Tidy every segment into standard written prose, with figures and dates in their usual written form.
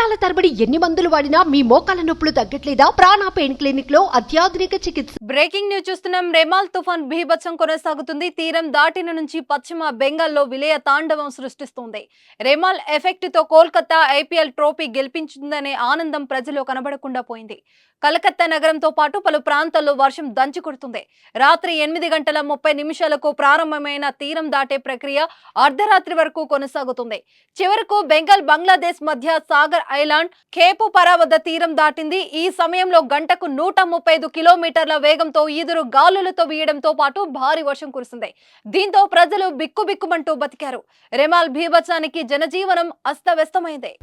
సంవత్సరాల తరబడి ఎన్ని మందులు వాడినా మీ మోకాల నొప్పులు తగ్గట్లేదా? ప్రాణ పెయిన్ క్లినిక్ లో అత్యాధునిక చికిత్స. బ్రేకింగ్ న్యూస్ చూస్తున్నాం. రెమాల్ తుఫాన్ బీభత్సం కొనసాగుతుంది. తీరం దాటిన నుంచి పశ్చిమ బెంగాల్లో విలయ తాండవం సృష్టిస్తోంది. రెమాల్ ఎఫెక్ట్ తో కోల్కతా ఐపీఎల్ ట్రోఫీ గెలిపించిందనే ఆనందం ప్రజల్లో కనబడకుండా పోయింది. కలకత్తా నగరంతో పాటు పలు ప్రాంతాల్లో వర్షం దంచి కొడుతుంది. రాత్రి 8:30 ప్రారంభమైన తీరం దాటే ప్రక్రియ అర్ధరాత్రి వరకు కొనసాగుతుంది. చివరకు బెంగాల్ బంగ్లాదేశ్ మధ్య సాగర్ ఐలాండ్ ఖేపుపరా వద్ద తీరం దాటింది. ఈ సమయంలో గంటకు 135 కిలోమీటర్ల వేగంతో ఈదురు గాలులతో వీయడంతో పాటు భారీ వర్షం కురిసింది. దీంతో ప్రజలు బిక్కుబిక్కుమంటూ బతికారు. రెమాల్ బీభత్సానికి జనజీవనం అస్తవ్యస్తమైంది.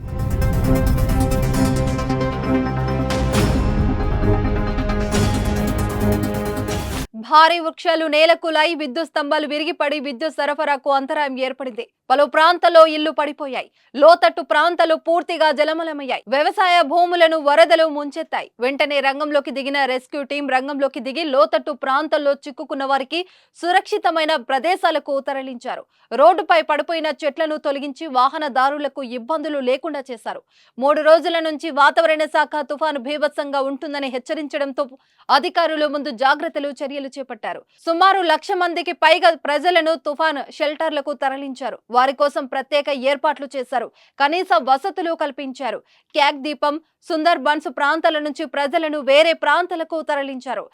భారీ వృక్షాలు నేలకూలాయి, విద్యుత్ స్తంభాలు విరిగిపడి విద్యుత్ సరఫరాకు అంతరాయం ఏర్పడింది. పలు ప్రాంతాల్లో ఇళ్లు పడిపోయాయి. లోతట్టు ప్రాంతాలు పూర్తిగా జలమలమయ్యాయి. వ్యవసాయ భూములను వరదలు ముంచెత్తాయి. వెంటనే రంగంలోకి దిగిన రెస్క్యూ టీం రంగంలోకి దిగి లోతట్టు ప్రాంతాల్లో చిక్కుకున్న వారికి సురక్షితమైన ప్రదేశాలకు తరలించారు. రోడ్డుపై పడిపోయిన చెట్లను తొలగించి వాహనదారులకు ఇబ్బందులు లేకుండా చేశారు. 3 రోజుల నుంచి వాతావరణ శాఖ తుఫాను బీభత్సంగా ఉంటుందని హెచ్చరించడంతో అధికారులు ముందు జాగ్రత్తలు చర్యలు చేపట్టారు. సుమారు 1,00,000 మందికి పైగా ప్రజలను తుఫాను షెల్టర్లకు తరలించారు. వారి కోసం ప్రత్యేక ఏర్పాట్లు చేశారు. కనీస వసతులు కల్పించారు. క్యాక్ దీపం, సుందర్ బన్స్ ప్రాంతాల నుంచి ప్రజలను వేరే ప్రాంతాలకు తరలించారు.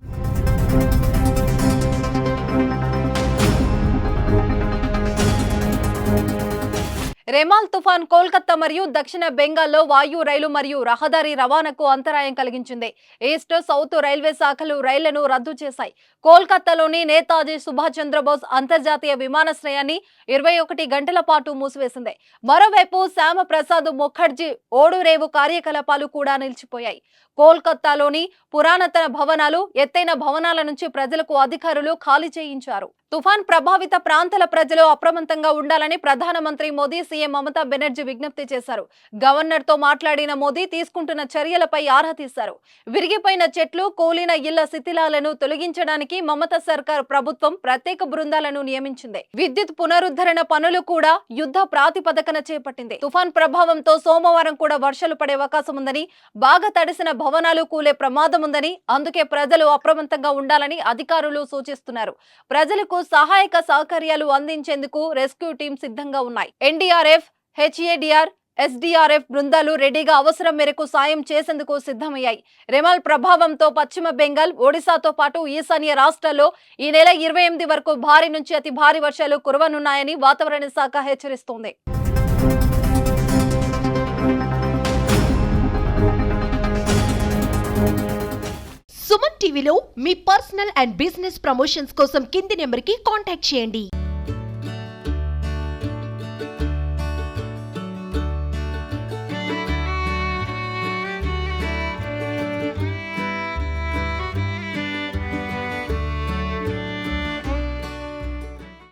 రెమాల్ తుఫాన్ కోల్కతా మరియు దక్షిణ బెంగాల్లో వాయు రైలు మరియు రహదారి రవాణాకు అంతరాయం కలిగించింది. ఈస్ట్, సౌత్ రైల్వే శాఖలు రైళ్లను రద్దు చేశాయి. కోల్కతాలోని నేతాజీ సుభాష్ చంద్రబోస్ అంతర్జాతీయ విమానాశ్రయాన్ని 21 గంటల పాటు మూసివేసింది. మరోవైపు శ్యామప్రసాద్ ముఖర్జీ ఓడురేవు కార్యకలాపాలు కూడా నిలిచిపోయాయి. కోల్కతాలోని పురాతన భవనాలు, ఎత్తైన భవనాల నుంచి ప్రజలకు అధికారులు ఖాళీ చేయించారు. తుఫాన్ ప్రభావిత ప్రాంతాల ప్రజలు అప్రమత్తంగా ఉండాలని ప్రధానమంత్రి మోదీ, సీఎం మమతా బెనర్జీ విజ్ఞప్తి చేశారు. గవర్నర్ తో మాట్లాడిన మోదీ తీసుకుంటున్న చర్యలపై ఆరా తీశారు. విరిగిపోయిన చెట్లు, కూలిన ఇళ్ల శిథిలాలను తొలగించడానికి మమతా సర్కార్ ప్రభుత్వం ప్రత్యేక బృందాలను నియమించింది. విద్యుత్ పునరుద్ధరణ పనులు కూడా యుద్ధ ప్రాతిపదికన చేపట్టింది. తుఫాన్ ప్రభావంతో సోమవారం కూడా వర్షాలు పడే అవకాశం ఉందని, బాగా తడిసిన భవనాలు కూలే ప్రమాదం ఉందని, అందుకే ప్రజలు అప్రమత్తంగా ఉండాలని అధికారులు సూచిస్తున్నారు. ప్రజలకు సహాయక సౌకర్యాలు అందించేందుకు రెస్క్యూ టీం సిద్ధంగా ఉన్నాయి. ఎన్డీఆర్ఎఫ్, హెచ్ఏడీఆర్, ఎస్డీఆర్ఎఫ్ బృందాలు రెడీగా అవసరం మేరకు సాయం చేసేందుకు సిద్ధమయ్యాయి. రెమాల్ ప్రభావంతో పశ్చిమ బెంగాల్, ఒడిశాతో పాటు ఈశాన్య రాష్ట్రాల్లో ఈ నెల 28 వరకు భారీ నుంచి అతి భారీ వర్షాలు కురవనున్నాయని వాతావరణ శాఖ హెచ్చరిస్తోంది. సుమన్ టీవీలో మీ పర్సనల్ అండ్ బిజినెస్ ప్రమోషన్స్ కోసం కింది నెంబర్కి కాంటాక్ట్ చేయండి.